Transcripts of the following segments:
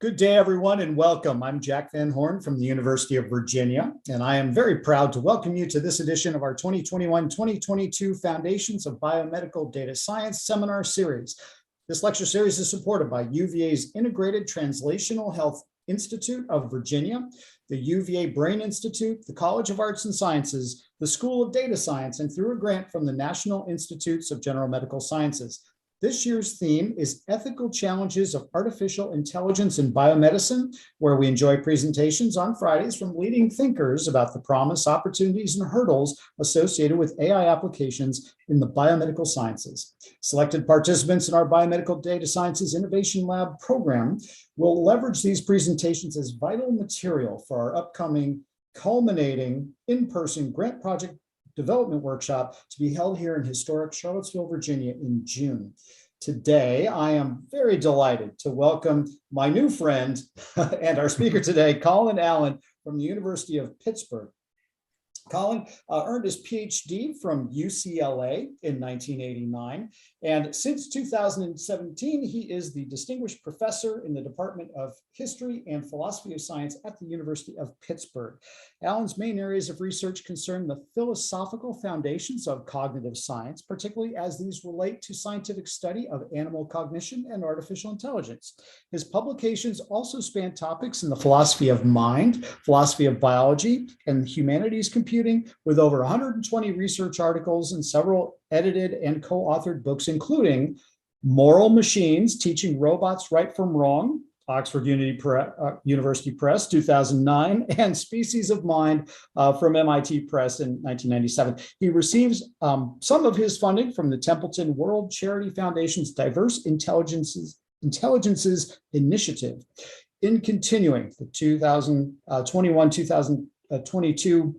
Good day, everyone, and welcome. I'm Jack Van Horn from the University of Virginia, and I am very proud to welcome you to this edition of our 2021-2022 Foundations of Biomedical Data Science Seminar Series. This lecture series is supported by UVA's Integrated Translational Health Institute of Virginia, the UVA Brain Institute, the College of Arts and Sciences, the School of Data Science, and through a grant from the National Institutes of General Medical Sciences. This year's theme is Ethical Challenges of Artificial Intelligence in Biomedicine, where we enjoy presentations on Fridays from leading thinkers about the promise, opportunities, and hurdles associated with AI applications in the biomedical sciences. Selected participants in our Biomedical Data Sciences Innovation Lab program will leverage these presentations as vital material for our upcoming culminating in-person grant project development workshop to be held here in historic Charlottesville, Virginia in June. Today, I am very delighted to welcome my new friend and our speaker today, Colin Allen from the University of Pittsburgh. Colin earned his PhD from UCLA in 1989, and since 2017, he is the Distinguished Professor in the Department of History and Philosophy of Science at the University of Pittsburgh. Allen's main areas of research concern the philosophical foundations of cognitive science, particularly as these relate to scientific study of animal cognition and artificial intelligence. His publications also span topics in the philosophy of mind, philosophy of biology, and humanities computing, with over 120 research articles and several edited and co-authored books, including Moral Machines, Teaching Robots Right from Wrong, Oxford University Press, 2009, and Species of Mind from MIT Press in 1997. He receives some of his funding from the Templeton World Charity Foundation's Diverse Intelligences Initiative. In continuing the 2021-2022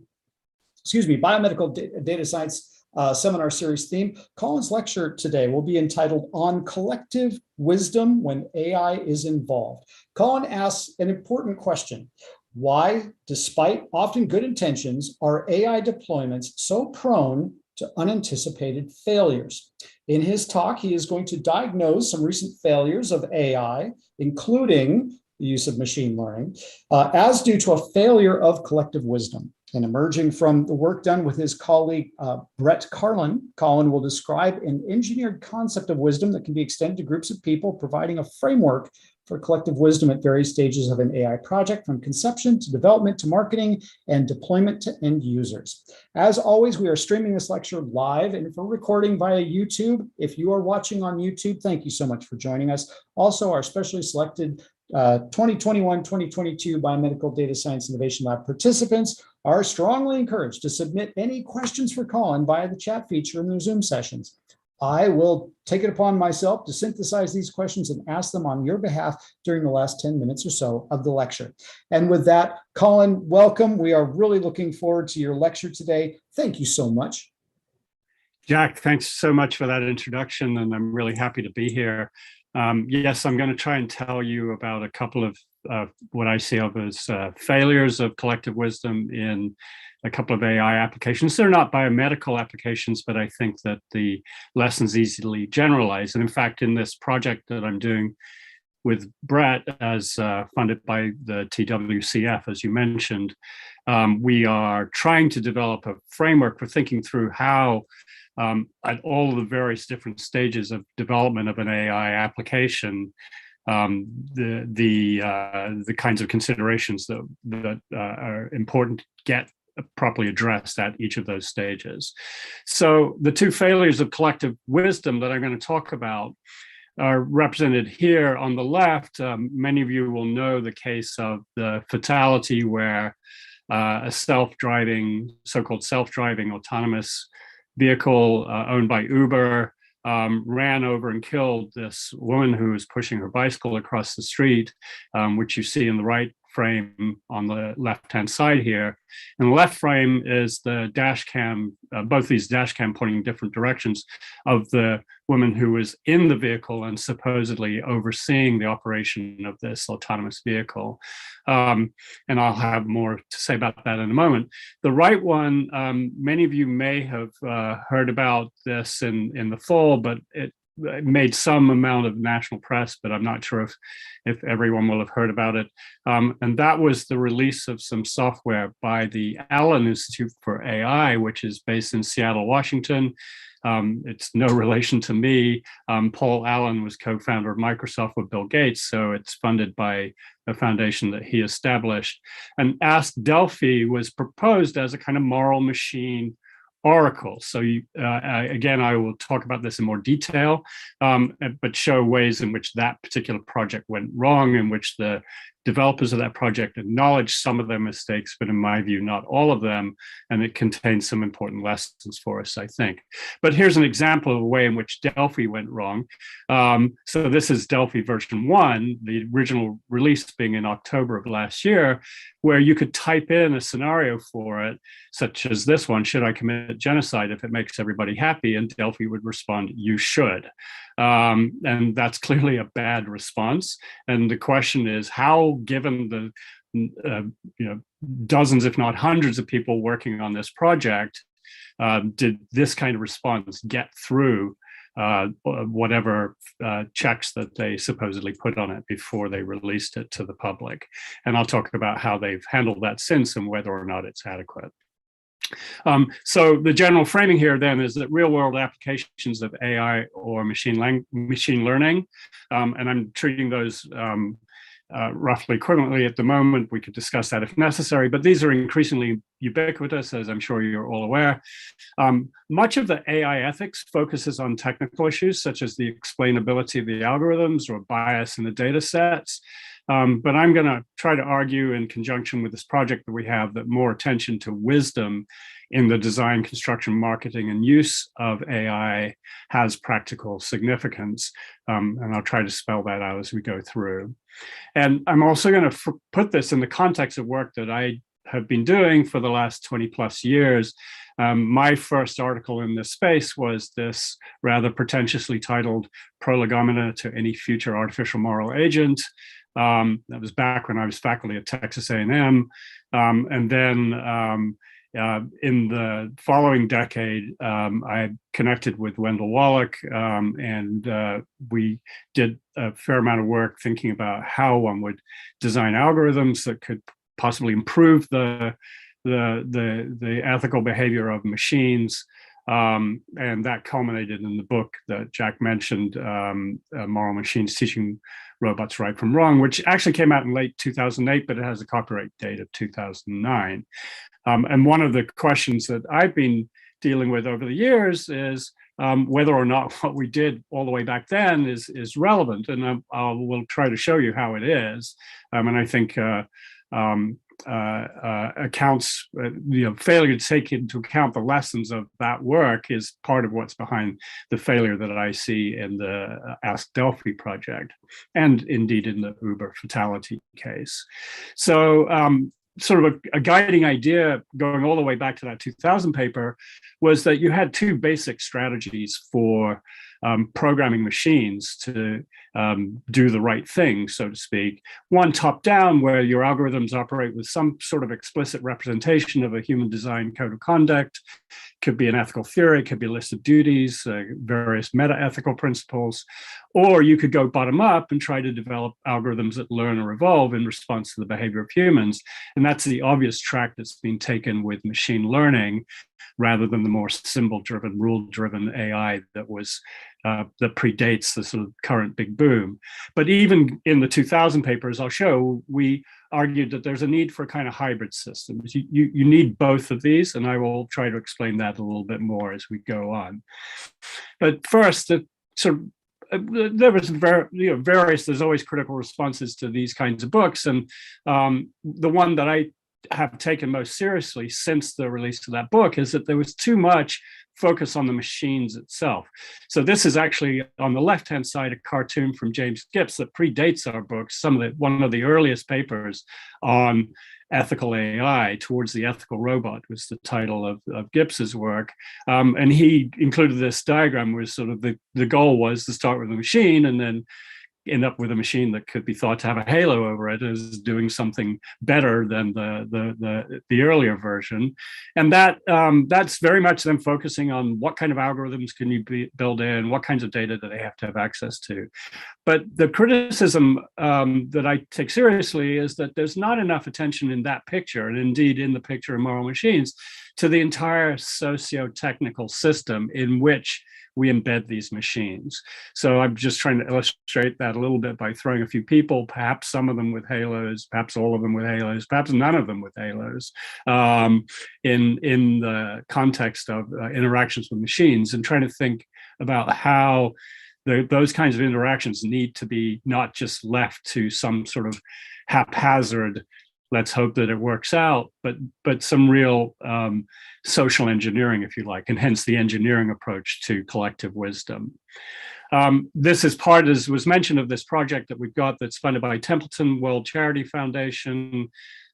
Biomedical Data Science Seminar Series theme, Colin's lecture today will be entitled On Collective Wisdom When AI is Involved. Colin asks an important question. Why, despite often good intentions, are AI deployments so prone to unanticipated failures? In his talk, he is going to diagnose some recent failures of AI, including the use of machine learning, as due to a failure of collective wisdom. And emerging from the work done with his colleague, Brett Karlan, Colin will describe an engineered concept of wisdom that can be extended to groups of people, providing a framework for collective wisdom at various stages of an AI project, from conception to development to marketing and deployment to end users. As always, we are streaming this lecture live and for recording via YouTube. If you are watching on YouTube, thank you so much for joining us. Also, our specially selected 2021-2022 Biomedical Data Science Innovation Lab participants are strongly encouraged to submit any questions for Colin via the chat feature in their Zoom sessions. I will take it upon myself to synthesize these questions and ask them on your behalf during the last 10 minutes or so of the lecture. And with that, Colin, welcome. We are really looking forward to your lecture today. Thank you so much. Jack, thanks so much for that introduction, and I'm really happy to be here. Yes, I'm going to try and tell you about a couple of what I see of as failures of collective wisdom in a couple of AI applications. They're not biomedical applications, but I think that the lessons easily generalize. And in fact, in this project that I'm doing with Brett, as funded by the TWCF, as you mentioned, we are trying to develop a framework for thinking through how at all of the various different stages of development of an AI application, the kinds of considerations that are important get properly addressed at each of those stages. So the two failures of collective wisdom that I'm going to talk about are represented here on the left. Many of you will know the case of the Fatality, where a self-driving, so-called self-driving autonomous vehicle owned by Uber ran over and killed this woman who was pushing her bicycle across the street, which you see in the right frame on the left-hand side here. And the left frame is the dash cam, both these dash cam pointing in different directions of the woman who was in the vehicle and supposedly overseeing the operation of this autonomous vehicle. And I'll have more to say about that in a moment. The right one, many of you may have heard about this in the fall, but it made some amount of national press, but I'm not sure if everyone will have heard about it. And that was the release of some software by the Allen Institute for AI, which is based in Seattle, Washington. It's no relation to me. Paul Allen was co-founder of Microsoft with Bill Gates, so it's funded by a foundation that he established. And Ask Delphi was proposed as a kind of moral machine oracle. So again, I will talk about this in more detail, but show ways in which that particular project went wrong, in which the developers of that project acknowledged some of their mistakes, but in my view, not all of them. And it contains some important lessons for us, I think. But here's an example of a way in which Delphi went wrong. So this is Delphi version 1, the original release being in October of last year, where you could type in a scenario for it, such as this one: should I commit genocide if it makes everybody happy? And Delphi would respond, you should. And that's clearly a bad response. And the question is, how, given the dozens, if not hundreds of people working on this project, did this kind of response get through whatever checks that they supposedly put on it before they released it to the public? And I'll talk about how they've handled that since and whether or not it's adequate. So the general framing here then is that real-world applications of AI or machine learning, and I'm treating those roughly equivalently at the moment. We could discuss that if necessary, but these are increasingly ubiquitous, as I'm sure you're all aware. Much of the AI ethics focuses on technical issues, such as the explainability of the algorithms or bias in the data sets. But I'm going to try to argue, in conjunction with this project that we have, that more attention to wisdom in the design, construction, marketing, and use of AI has practical significance. And I'll try to spell that out as we go through. And I'm also going to put this in the context of work that I have been doing for the last 20 plus years. My first article in this space was this rather pretentiously titled Prolegomena to Any Future Artificial Moral Agent. That was back when I was faculty at Texas A&M. And then in the following decade, I connected with Wendell Wallach, and we did a fair amount of work thinking about how one would design algorithms that could possibly improve the ethical behavior of machines. And that culminated in the book that Jack mentioned, Moral Machines Teaching Robots Right from Wrong, which actually came out in late 2008, but it has a copyright date of 2009. And one of the questions that I've been dealing with over the years is whether or not what we did all the way back then is relevant. And I will try to show you how it is. And I think accounts, failure to take into account the lessons of that work is part of what's behind the failure that I see in the Ask Delphi project, and indeed in the Uber Fatality case. So sort of a guiding idea going all the way back to that 2000 paper was that you had two basic strategies for programming machines to do the right thing, so to speak. One top-down, where your algorithms operate with some sort of explicit representation of a human design code of conduct. Could be an ethical theory, could be a list of duties, various meta-ethical principles. Or you could go bottom-up and try to develop algorithms that learn or evolve in response to the behavior of humans. And that's the obvious track that's been taken with machine learning, rather than the more symbol-driven, rule-driven AI that was that predates the sort of current big boom. But even in the 2000 papers, I'll show, we argued that there's a need for a kind of hybrid system. You need both of these, and I will try to explain that a little bit more as we go on. But first, there was various, there's always critical responses to these kinds of books, and the one that I have taken most seriously since the release of that book is that there was too much focus on the machines itself. So this is actually, on the left-hand side, a cartoon from James Gipps that predates our book. One of the earliest papers on ethical AI, Towards the Ethical Robot, was the title of Gipps's work. And he included this diagram where sort of the goal was to start with a machine and then end up with a machine that could be thought to have a halo over it as doing something better than the earlier version. And that's very much them focusing on what kind of algorithms can you build in, what kinds of data do they have to have access to. But the criticism that I take seriously is that there's not enough attention in that picture, and indeed in the picture of moral machines, to the entire socio-technical system in which we embed these machines. So I'm just trying to illustrate that a little bit by throwing a few people, perhaps some of them with halos, perhaps all of them with halos, perhaps none of them with halos, in the context of interactions with machines, and trying to think about how those kinds of interactions need to be not just left to some sort of haphazard, let's hope that it works out, but some real social engineering, if you like, and hence the engineering approach to collective wisdom. This is part, as was mentioned, of this project that we've got that's funded by Templeton World Charity Foundation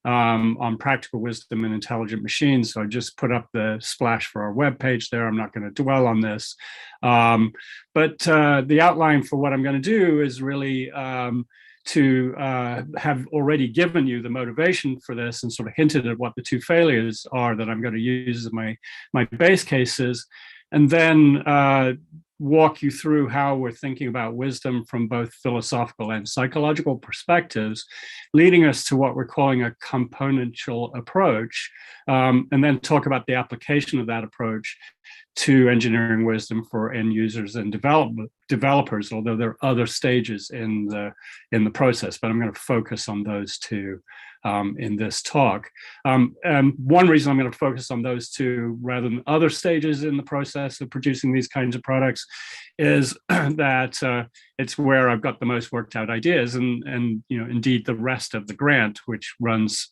on practical wisdom and intelligent machines. So I just put up the splash for our webpage there. I'm not going to dwell on this. But the outline for what I'm going to do is really to have already given you the motivation for this and sort of hinted at what the two failures are that I'm going to use as my base cases, and then walk you through how we're thinking about wisdom from both philosophical and psychological perspectives, leading us to what we're calling a componential approach, and then talk about the application of that approach to engineering wisdom for end users and developers, although there are other stages in the process, but I'm going to focus on those two in this talk. And one reason I'm going to focus on those two rather than other stages in the process of producing these kinds of products is that it's where I've got the most worked out ideas, and indeed the rest of the grant, which runs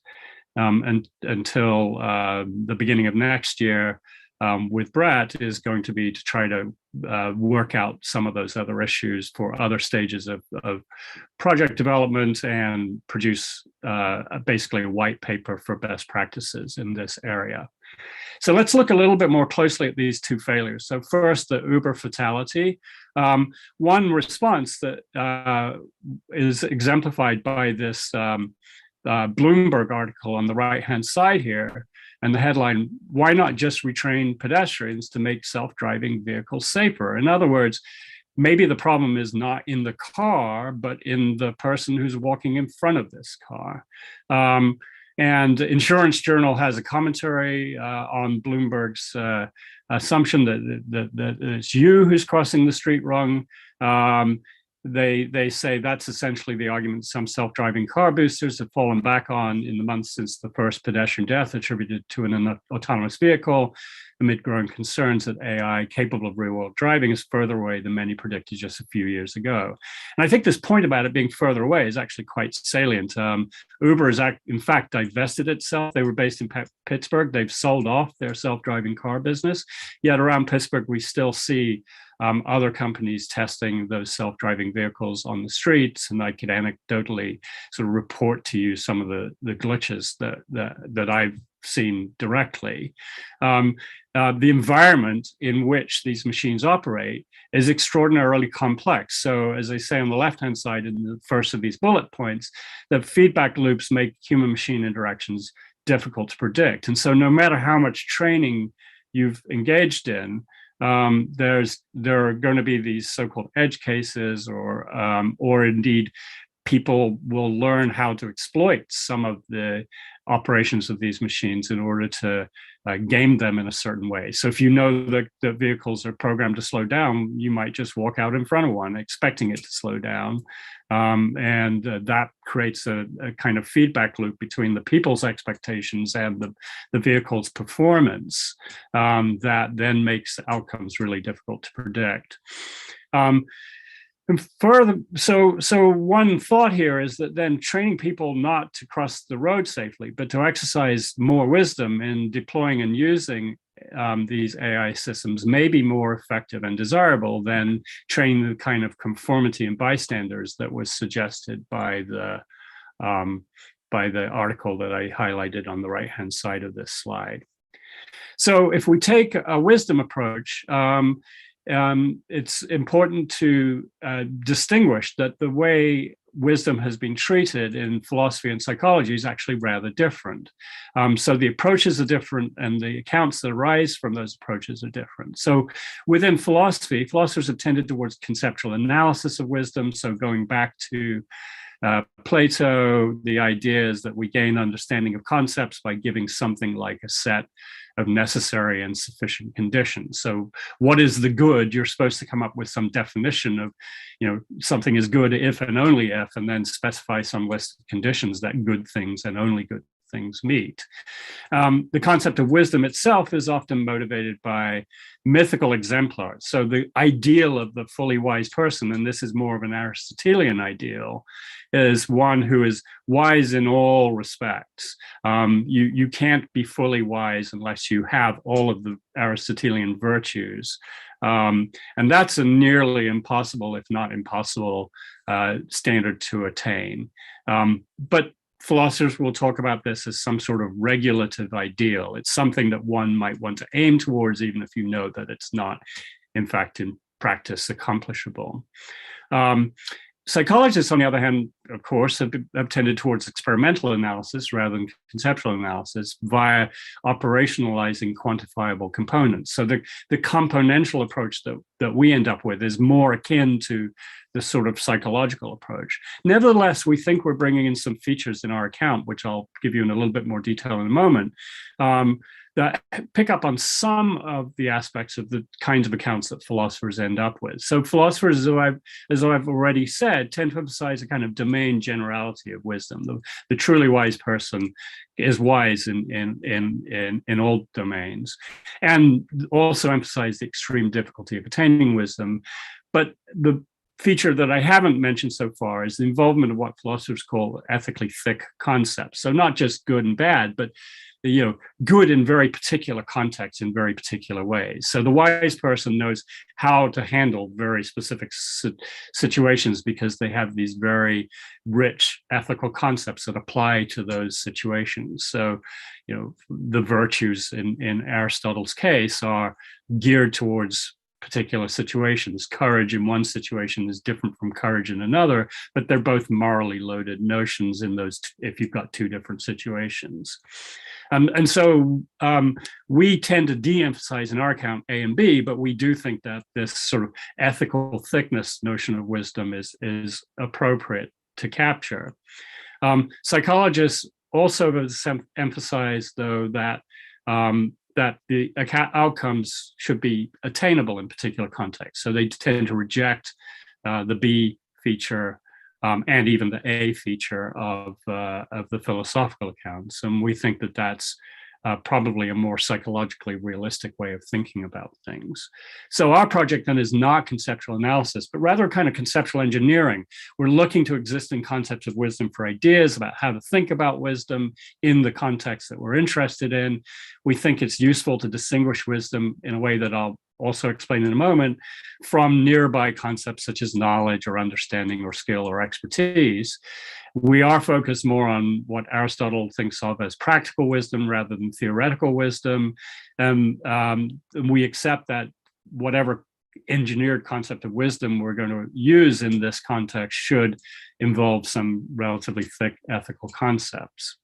until the beginning of next year, with Brett, is going to be to try to work out some of those other issues for other stages of project development and produce basically a white paper for best practices in this area. So let's look a little bit more closely at these two failures. So first, the Uber fatality. One response that is exemplified by this Bloomberg article on the right-hand side here, and the headline, "Why not just retrain pedestrians to make self-driving vehicles safer?" In other words, maybe the problem is not in the car, but in the person who's walking in front of this car. And Insurance Journal has a commentary on Bloomberg's assumption that it's you who's crossing the street wrong. They say that's essentially the argument some self-driving car boosters have fallen back on in the months since the first pedestrian death attributed to an autonomous vehicle, amid growing concerns that AI capable of real-world driving is further away than many predicted just a few years ago. And I think this point about it being further away is actually quite salient. Uber has in fact divested itself. They were based in Pittsburgh. They've sold off their self-driving car business. Yet around Pittsburgh, we still see other companies testing those self-driving vehicles on the streets, and I could anecdotally sort of report to you some of the glitches that I've seen directly. The environment in which these machines operate is extraordinarily complex. So as I say on the left-hand side in the first of these bullet points, the feedback loops make human-machine interactions difficult to predict. And so no matter how much training you've engaged in, there are going to be these so-called edge cases, or indeed people will learn how to exploit some of the operations of these machines in order to game them in a certain way. So if you know that the vehicles are programmed to slow down, you might just walk out in front of one expecting it to slow down. And that creates a kind of feedback loop between the people's expectations and the vehicle's performance that then makes outcomes really difficult to predict. And further, so one thought here is that then training people not to cross the road safely, but to exercise more wisdom in deploying and using these AI systems may be more effective and desirable than training the kind of conformity and bystanders that was suggested by the article that I highlighted on the right-hand side of this slide. So if we take a wisdom approach, it's important to distinguish that the way wisdom has been treated in philosophy and psychology is actually rather different. So the approaches are different, and the accounts that arise from those approaches are different. So within philosophy, philosophers have tended towards conceptual analysis of wisdom. So going back to Plato, the idea is that we gain understanding of concepts by giving something like a set of necessary and sufficient conditions. So what is the good? You're supposed to come up with some definition of, something is good if and only if, and then specify some list of conditions that good things and only good things meet. The concept of wisdom itself is often motivated by mythical exemplars. So the ideal of the fully wise person, and this is more of an Aristotelian ideal, is one who is wise in all respects. You can't be fully wise unless you have all of the Aristotelian virtues. And that's a nearly impossible, if not impossible, standard to attain. But philosophers will talk about this as some sort of regulative ideal. It's something that one might want to aim towards, even if you know that it's not, in fact, in practice accomplishable. Psychologists, on the other hand, of course, have tended towards experimental analysis rather than conceptual analysis via operationalizing quantifiable components. So the componential approach that we end up with is more akin to the sort of psychological approach. Nevertheless, we think we're bringing in some features in our account, which I'll give you in a little bit more detail in a moment, that pick up on some of the aspects of the kinds of accounts that philosophers end up with. So philosophers, as I've already said, tend to emphasize a kind of domain generality of wisdom. The truly wise person is wise in all domains, and also emphasize the extreme difficulty of attaining wisdom. But the feature that I haven't mentioned so far is the involvement of what philosophers call ethically thick concepts. So not just good and bad, but good in very particular contexts in very particular ways. So the wise person knows how to handle very specific situations because they have these very rich ethical concepts that apply to those situations. So, the virtues in Aristotle's case are geared towards particular situations. Courage in one situation is different from courage in another, but they're both morally loaded notions in those, if you've got two different situations. And so we tend to de-emphasize in our account A and B, but we do think that this sort of ethical thickness notion of wisdom is appropriate to capture. Psychologists also emphasize, though, that the outcomes should be attainable in particular contexts. So they tend to reject the B feature and even the A feature of the philosophical accounts. And we think that that's probably a more psychologically realistic way of thinking about things. So our project then is not conceptual analysis, but rather kind of conceptual engineering. We're looking to existing concepts of wisdom for ideas about how to think about wisdom in the context that we're interested in. We think it's useful to distinguish wisdom in a way that I'll also explain in a moment from nearby concepts such as knowledge or understanding or skill or expertise. We are focused more on what Aristotle thinks of as practical wisdom rather than theoretical wisdom. And we accept that whatever engineered concept of wisdom we're going to use in this context should involve some relatively thick ethical concepts.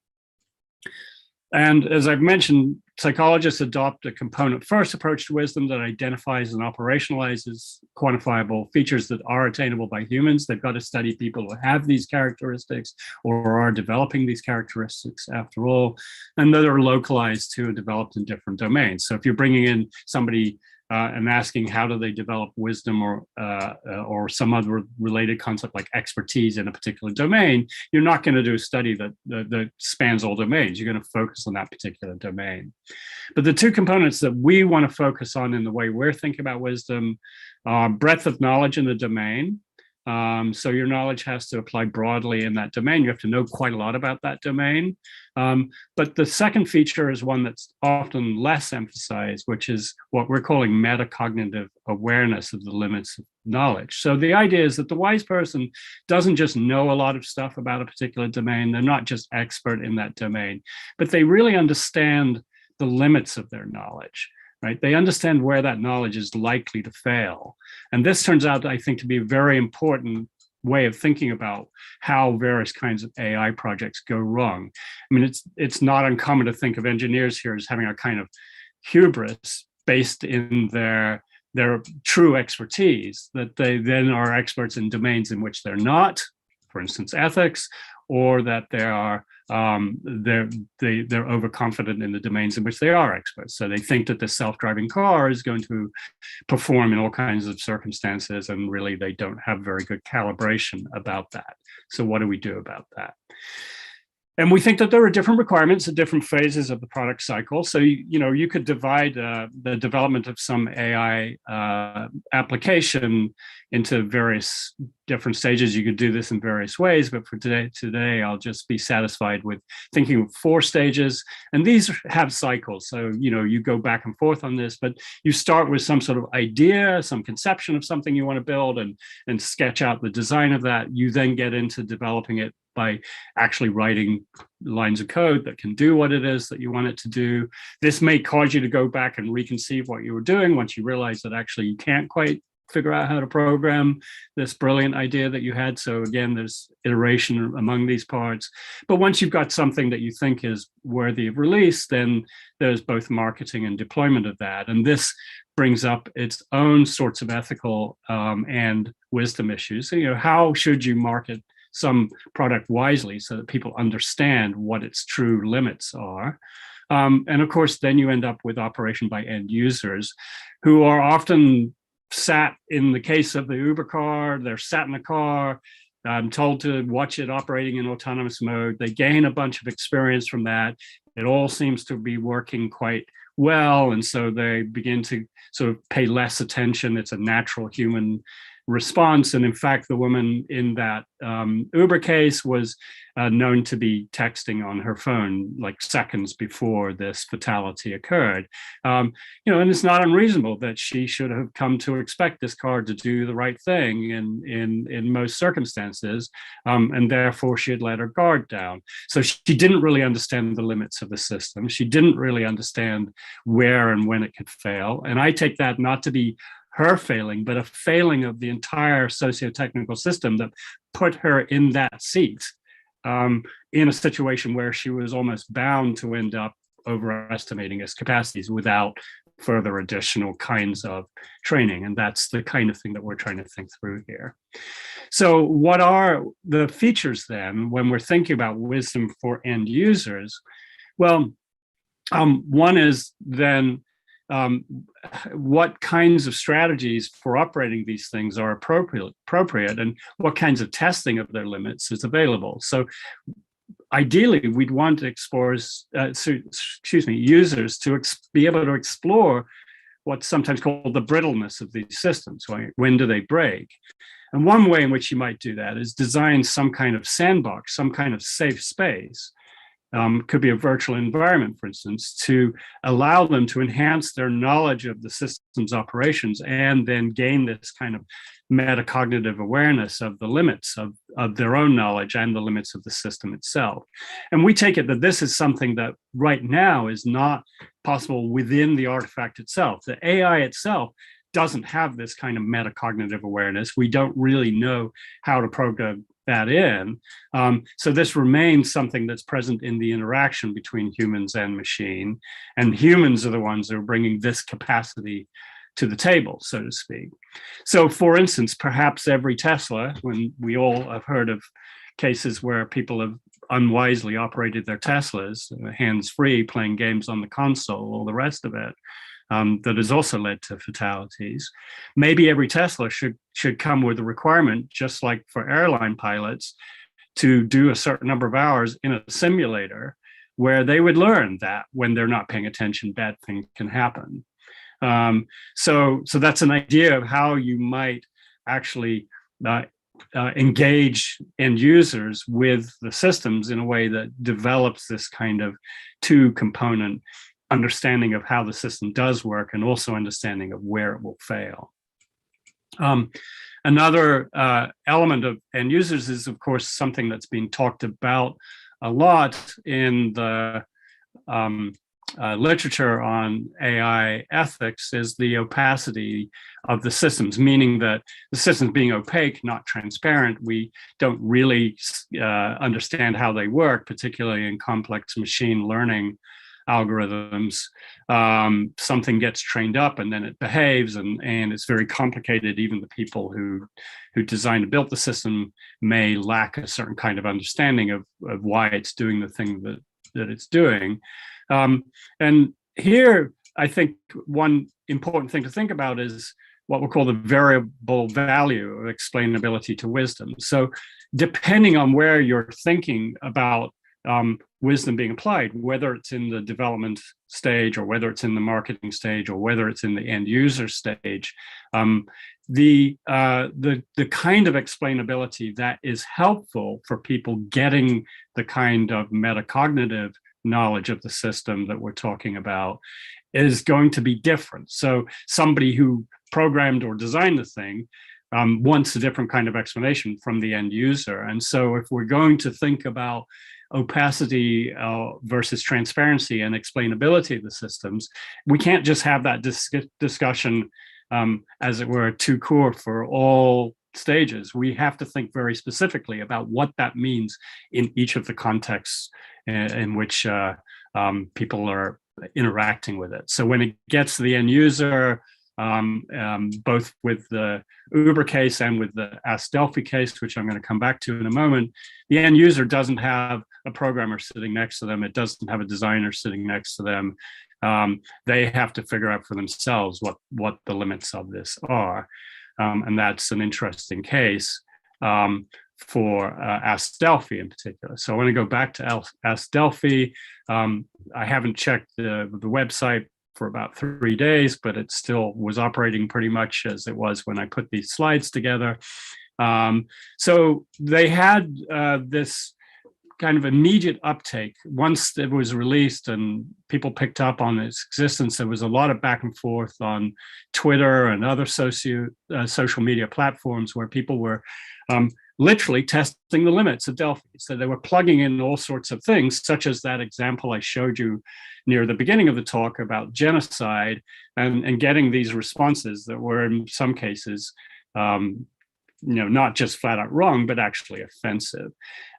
And as I've mentioned, psychologists adopt a component-first approach to wisdom that identifies and operationalizes quantifiable features that are attainable by humans. They've got to study people who have these characteristics or are developing these characteristics after all, and that are localized to and developed in different domains. So if you're bringing in somebody and asking how do they develop wisdom or some other related concept like expertise in a particular domain, you're not going to do a study that spans all domains. You're going to focus on that particular domain. But the two components that we want to focus on in the way we're thinking about wisdom are breadth of knowledge in the domain. So your knowledge has to apply broadly in that domain. You have to know quite a lot about that domain. But the second feature is one that's often less emphasized, which is what we're calling metacognitive awareness of the limits of knowledge. So the idea is that the wise person doesn't just know a lot of stuff about a particular domain. They're not just expert in that domain, but they really understand the limits of their knowledge. right? They understand where that knowledge is likely to fail. And this turns out, I think, to be a very important way of thinking about how various kinds of AI projects go wrong. I mean, it's not uncommon to think of engineers here as having a kind of hubris based in their true expertise, that they then are experts in domains in which they're not, for instance, ethics, or that they're overconfident in the domains in which they are experts. So they think that the self-driving car is going to perform in all kinds of circumstances, and really they don't have very good calibration about that. So what do we do about that? And we think that there are different requirements at different phases of the product cycle. So, you could divide the development of some AI application into various different stages. You could do this in various ways, but for today, I'll just be satisfied with thinking of 4 stages. And these have cycles. So, you go back and forth on this, but you start with some sort of idea, some conception of something you want to build, and sketch out the design of that. You then get into developing it by actually writing lines of code that can do what it is that you want it to do. This may cause you to go back and reconceive what you were doing once you realize that actually you can't quite figure out how to program this brilliant idea that you had. So again, there's iteration among these parts. But once you've got something that you think is worthy of release, then there's both marketing and deployment of that. And this brings up its own sorts of ethical and wisdom issues. So, how should you market some product wisely so that people understand what its true limits are? And of course, then you end up with operation by end users, who are often sat, in the case of the Uber car, they're sat in a car, told to watch it operating in autonomous mode. They gain a bunch of experience from that. It all seems to be working quite well. And so they begin to sort of pay less attention. It's a natural human response. And in fact, the woman in that Uber case was known to be texting on her phone like seconds before this fatality occurred. And it's not unreasonable that she should have come to expect this car to do the right thing in most circumstances, and therefore she had let her guard down. So she didn't really understand the limits of the system. She didn't really understand where and when it could fail. And I take that not to be her failing, but a failing of the entire socio-technical system that put her in that seat, in a situation where she was almost bound to end up overestimating its capacities without further additional kinds of training. And that's the kind of thing that we're trying to think through here. So what are the features then when we're thinking about wisdom for end users? Well, one is then what kinds of strategies for operating these things are appropriate, and what kinds of testing of their limits is available. So ideally, we'd want users to be able to explore what's sometimes called the brittleness of these systems. Right? When do they break? And one way in which you might do that is design some kind of sandbox, some kind of safe space. Could be a virtual environment, for instance, to allow them to enhance their knowledge of the system's operations and then gain this kind of metacognitive awareness of the limits of their own knowledge and the limits of the system itself. And we take it that this is something that right now is not possible within the artifact itself. The AI itself doesn't have this kind of metacognitive awareness. We don't really know how to program that in. So this remains something that's present in the interaction between humans and machine. And humans are the ones that are bringing this capacity to the table, so to speak. So for instance, perhaps every Tesla, when we all have heard of cases where people have unwisely operated their Teslas, hands-free, playing games on the console, all the rest of it, that has also led to fatalities. Maybe every Tesla should come with a requirement, just like for airline pilots, to do a certain number of hours in a simulator where they would learn that when they're not paying attention, bad things can happen. So that's an idea of how you might actually engage end users with the systems in a way that develops this kind of two-component understanding of how the system does work and also understanding of where it will fail. Another element of end users is, of course, something that's being talked about a lot in the literature on AI ethics is the opacity of the systems, meaning that the systems being opaque, not transparent, we don't really understand how they work, particularly in complex machine learning algorithms. Something gets trained up and then it behaves, and it's very complicated. Even the people who designed and built the system may lack a certain kind of understanding of why it's doing the thing that it's doing. And here, I think one important thing to think about is what we'll call the variable value of explainability to wisdom. So depending on where you're thinking about wisdom being applied, whether it's in the development stage or whether it's in the marketing stage or whether it's in the end user stage, the kind of explainability that is helpful for people getting the kind of metacognitive knowledge of the system that we're talking about is going to be different. So somebody who programmed or designed the thing wants a different kind of explanation from the end user. And so if we're going to think about opacity versus transparency and explainability of the systems, we can't just have that discussion, as it were, too core for all stages. We have to think very specifically about what that means in each of the contexts in which people are interacting with it. So when it gets to the end user, both with the Uber case and with the Ask Delphi case, which I'm going to come back to in a moment, the end user doesn't have a programmer sitting next to them. It doesn't have a designer sitting next to them. They have to figure out for themselves what the limits of this are. And that's an interesting case for Ask Delphi in particular. So I want to go back to Ask Delphi. I haven't checked the website for about 3 days, but it still was operating pretty much as it was when I put these slides together. So they had this kind of immediate uptake. Once it was released and people picked up on its existence, there was a lot of back and forth on Twitter and other social media platforms where people were literally testing the limits of Delphi. So they were plugging in all sorts of things, such as that example I showed you near the beginning of the talk about genocide, and getting these responses that were in some cases not just flat out wrong, but actually offensive.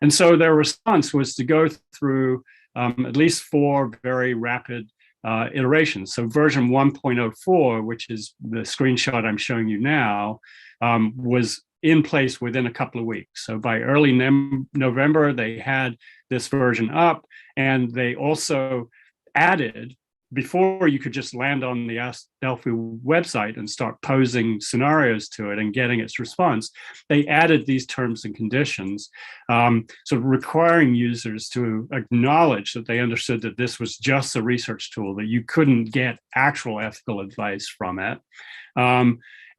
And so their response was to go through at least 4 very rapid iterations. So version 1.04, which is the screenshot I'm showing you now, was in place within a couple of weeks. So by early November, they had this version up, and they also added, before you could just land on the Ask Delphi website and start posing scenarios to it and getting its response, they added these terms and conditions, sort of requiring users to acknowledge that they understood that this was just a research tool, that you couldn't get actual ethical advice from it.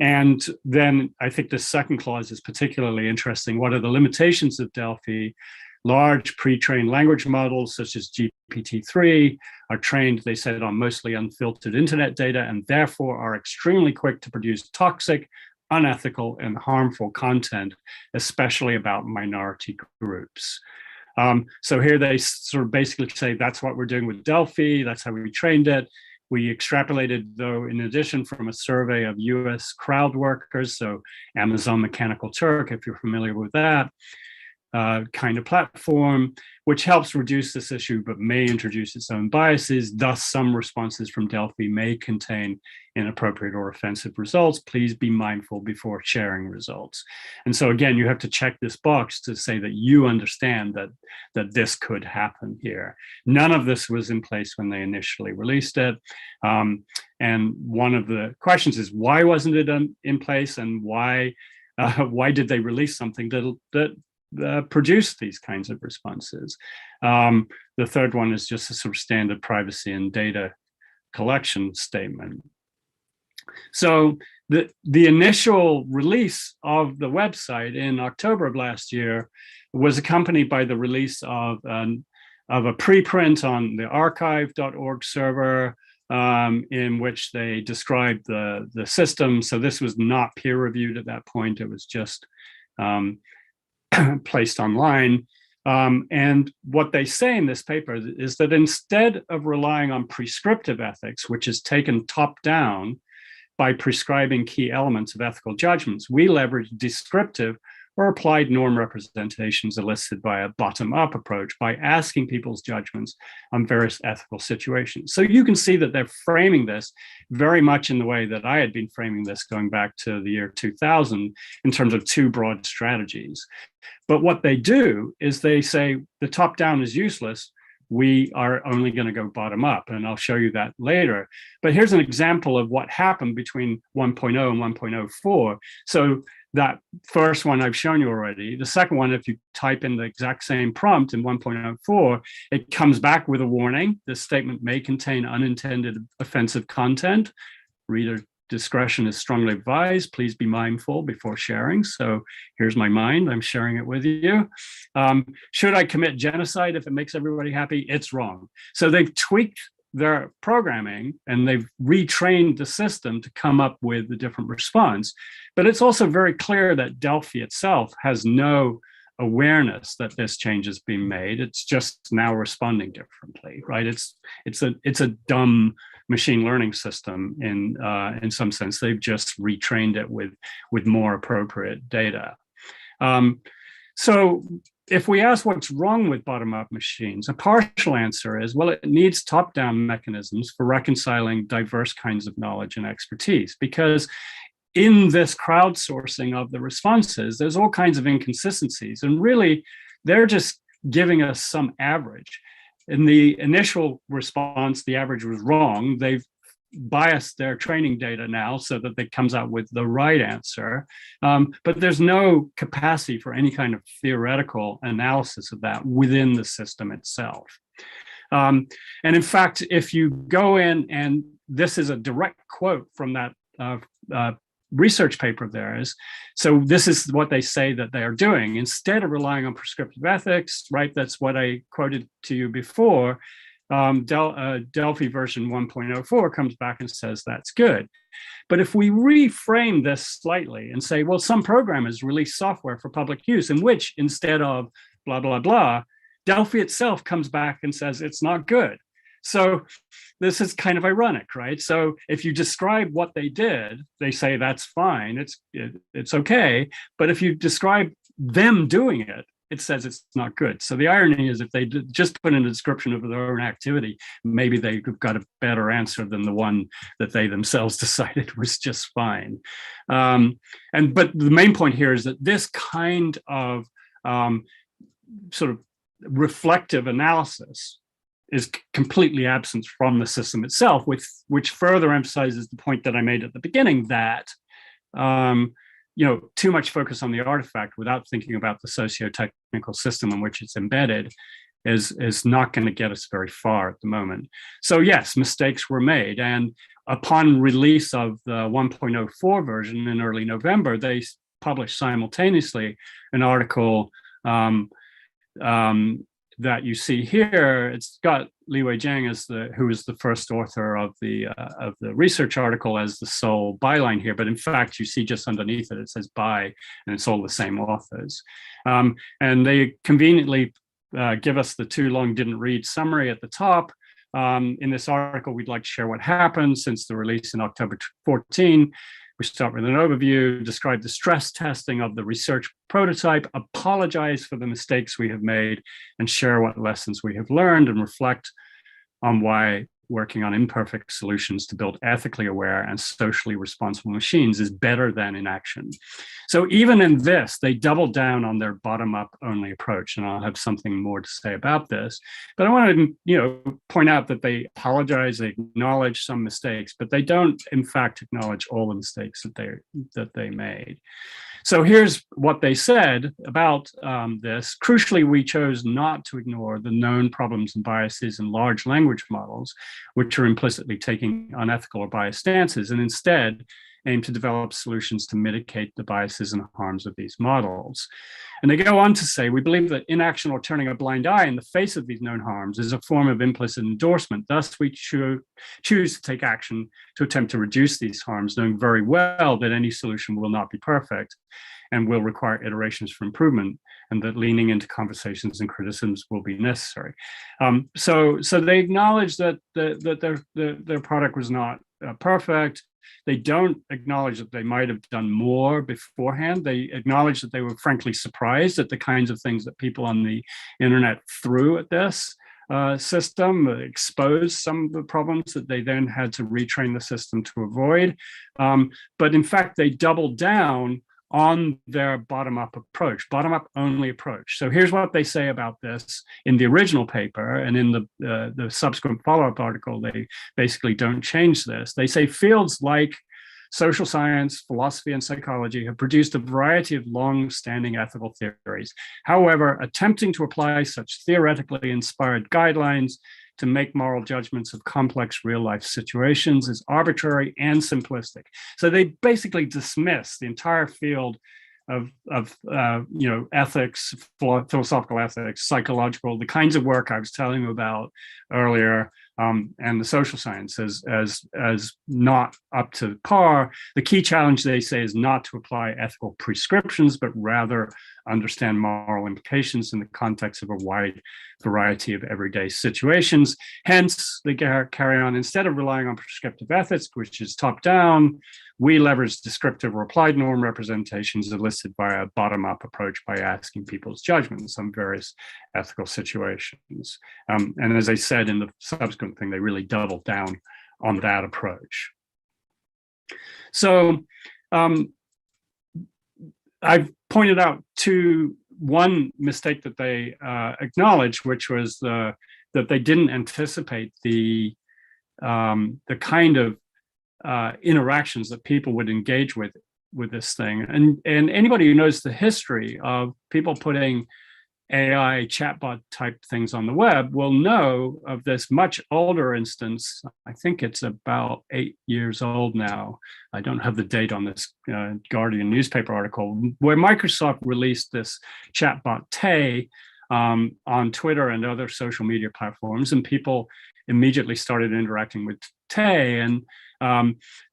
And then I think the second clause is particularly interesting. What are the limitations of Delphi? Large pre-trained language models such as GPT-3 are trained, they said, on mostly unfiltered internet data, and therefore are extremely quick to produce toxic, unethical, and harmful content, especially about minority groups. So here they sort of basically say that's what we're doing with Delphi, that's how we trained it. We extrapolated, though, in addition, from a survey of US crowd workers, so Amazon Mechanical Turk, if you're familiar with that kind of platform, which helps reduce this issue, but may introduce its own biases. Thus, some responses from Delphi may contain inappropriate or offensive results. Please be mindful before sharing results. And so again, you have to check this box to say that you understand that this could happen here. None of this was in place when they initially released it. And one of the questions is, why wasn't it in place, and why did they release something that produce these kinds of responses? The third one is just a sort of standard privacy and data collection statement. So the initial release of the website in October of last year was accompanied by the release of a preprint on the archive.org server, in which they described the system. So this was not peer reviewed at that point. It was just placed online. And what they say in this paper is that instead of relying on prescriptive ethics, which is taken top down by prescribing key elements of ethical judgments, we leverage descriptive or applied norm representations elicited by a bottom-up approach by asking people's judgments on various ethical situations. So you can see that they're framing this very much in the way that I had been framing this going back to the year 2000 in terms of two broad strategies. But what they do is they say the top-down is useless. We are only going to go bottom up, and I'll show you that later. But here's an example of what happened between 1.0 and 1.04. So that first one I've shown you already. The second one, if you type in the exact same prompt in 1.04, it comes back with a warning. This statement may contain unintended offensive content. Reader discretion is strongly advised. Please be mindful before sharing. So here's my mind. I'm sharing it with you. Should I commit genocide if it makes everybody happy? It's wrong. So they've tweaked their programming and they've retrained the system to come up with a different response. But it's also very clear that Delphi itself has no awareness that this change is being made. It's just now responding differently, right? It's a dumb machine learning system in some sense. They've just retrained it with more appropriate data. So if we ask what's wrong with bottom-up machines, a partial answer is, well, it needs top-down mechanisms for reconciling diverse kinds of knowledge and expertise, because in this crowdsourcing of the responses, there's all kinds of inconsistencies, and really, they're just giving us some average. In the initial response, the average was wrong. They've biased their training data now so that it comes out with the right answer. But there's no capacity for any kind of theoretical analysis of that within the system itself. And in fact, if you go in, and this is a direct quote from that research paper of theirs. So this is what they say that they are doing. Instead of relying on prescriptive ethics, right? That's what I quoted to you before. Delphi version 1.04 comes back and says that's good. But if we reframe this slightly and say, well, some programmers release software for public use in which instead of blah, blah, blah, Delphi itself comes back and says it's not good. So this is kind of ironic, right? So if you describe what they did, they say that's fine, it's okay. But if you describe them doing it, it says it's not good. So the irony is if they just put in a description of their own activity, maybe they've got a better answer than the one that they themselves decided was just fine. But the main point here is that this kind of sort of reflective analysis is completely absent from the system itself, which further emphasizes the point that I made at the beginning that too much focus on the artifact without thinking about the socio-technical system in which it's embedded is not going to get us very far at the moment. So yes, mistakes were made. And upon release of the 1.04 version in early November, they published simultaneously an article that you see here. It's got Liwei Zhang who is the first author of the research article as the sole byline here, but in fact you see just underneath it says by, and it's all the same authors. And they conveniently give us the too long didn't read summary at the top. In this article, we'd like to share what happened since the release in October 14. We start with an overview, describe the stress testing of the research prototype, apologize for the mistakes we have made, and share what lessons we have learned, and reflect on why working on imperfect solutions to build ethically aware and socially responsible machines is better than inaction. So even in this, they double down on their bottom-up only approach, and I'll have something more to say about this. But I want to, point out that they apologize, they acknowledge some mistakes, but they don't, in fact, acknowledge all the mistakes that they made. So here's what they said about this. Crucially, we chose not to ignore the known problems and biases in large language models, which are implicitly taking unethical or biased stances, and instead aim to develop solutions to mitigate the biases and harms of these models. And they go on to say, we believe that inaction or turning a blind eye in the face of these known harms is a form of implicit endorsement. Thus, we choose to take action to attempt to reduce these harms, knowing very well that any solution will not be perfect and will require iterations for improvement, and that leaning into conversations and criticisms will be necessary. So they acknowledge that their product was not perfect. They don't acknowledge that they might have done more beforehand. They acknowledge that they were frankly surprised at the kinds of things that people on the internet threw at this system, exposed some of the problems that they then had to retrain the system to avoid. But in fact, they doubled down on their bottom-up approach, bottom-up only approach. So here's what they say about this in the original paper, and in the subsequent follow-up article, they basically don't change this. They say fields like social science, philosophy, and psychology have produced a variety of long-standing ethical theories. However, attempting to apply such theoretically inspired guidelines to make moral judgments of complex real-life situations is arbitrary and simplistic. So they basically dismiss the entire field of ethics, philosophical ethics, psychological, the kinds of work I was telling you about earlier, and the social sciences as not up to par. The key challenge, they say, is not to apply ethical prescriptions, but rather understand moral implications in the context of a wide variety of everyday situations. Hence, they carry on, instead of relying on prescriptive ethics, which is top-down, we leverage descriptive or applied norm representations elicited by a bottom-up approach by asking people's judgments on various ethical situations. And as I said in the subsequent thing, they really doubled down on that approach. So I've pointed out one mistake that they acknowledged, which was that they didn't anticipate the kind of interactions that people would engage with this thing. And anybody who knows the history of people putting AI chatbot type things on the web will know of this much older instance. I think it's about 8 years old now. I don't have the date on this Guardian newspaper article, where Microsoft released this chatbot Tay on Twitter and other social media platforms, and people immediately started interacting with Tay, and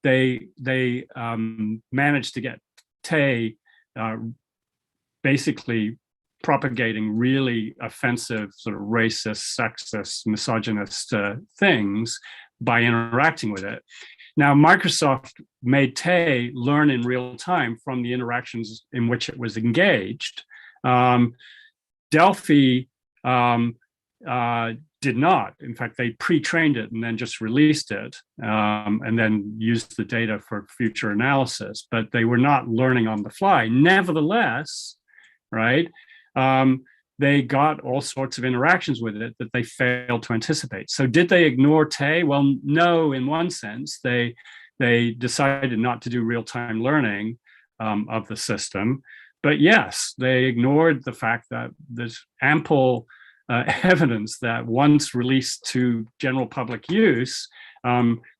they managed to get Tay basically propagating really offensive, sort of racist, sexist, misogynist things by interacting with it. Now, Microsoft made Tay learn in real time from the interactions in which it was engaged. Delphi did not. In fact, they pre-trained it and then just released it, and then used the data for future analysis, but they were not learning on the fly. Nevertheless, right, they got all sorts of interactions with it that they failed to anticipate. So did they ignore Tay? Well, no, in one sense. They decided not to do real-time learning of the system. But yes, they ignored the fact that there's ample evidence that once released to general public use,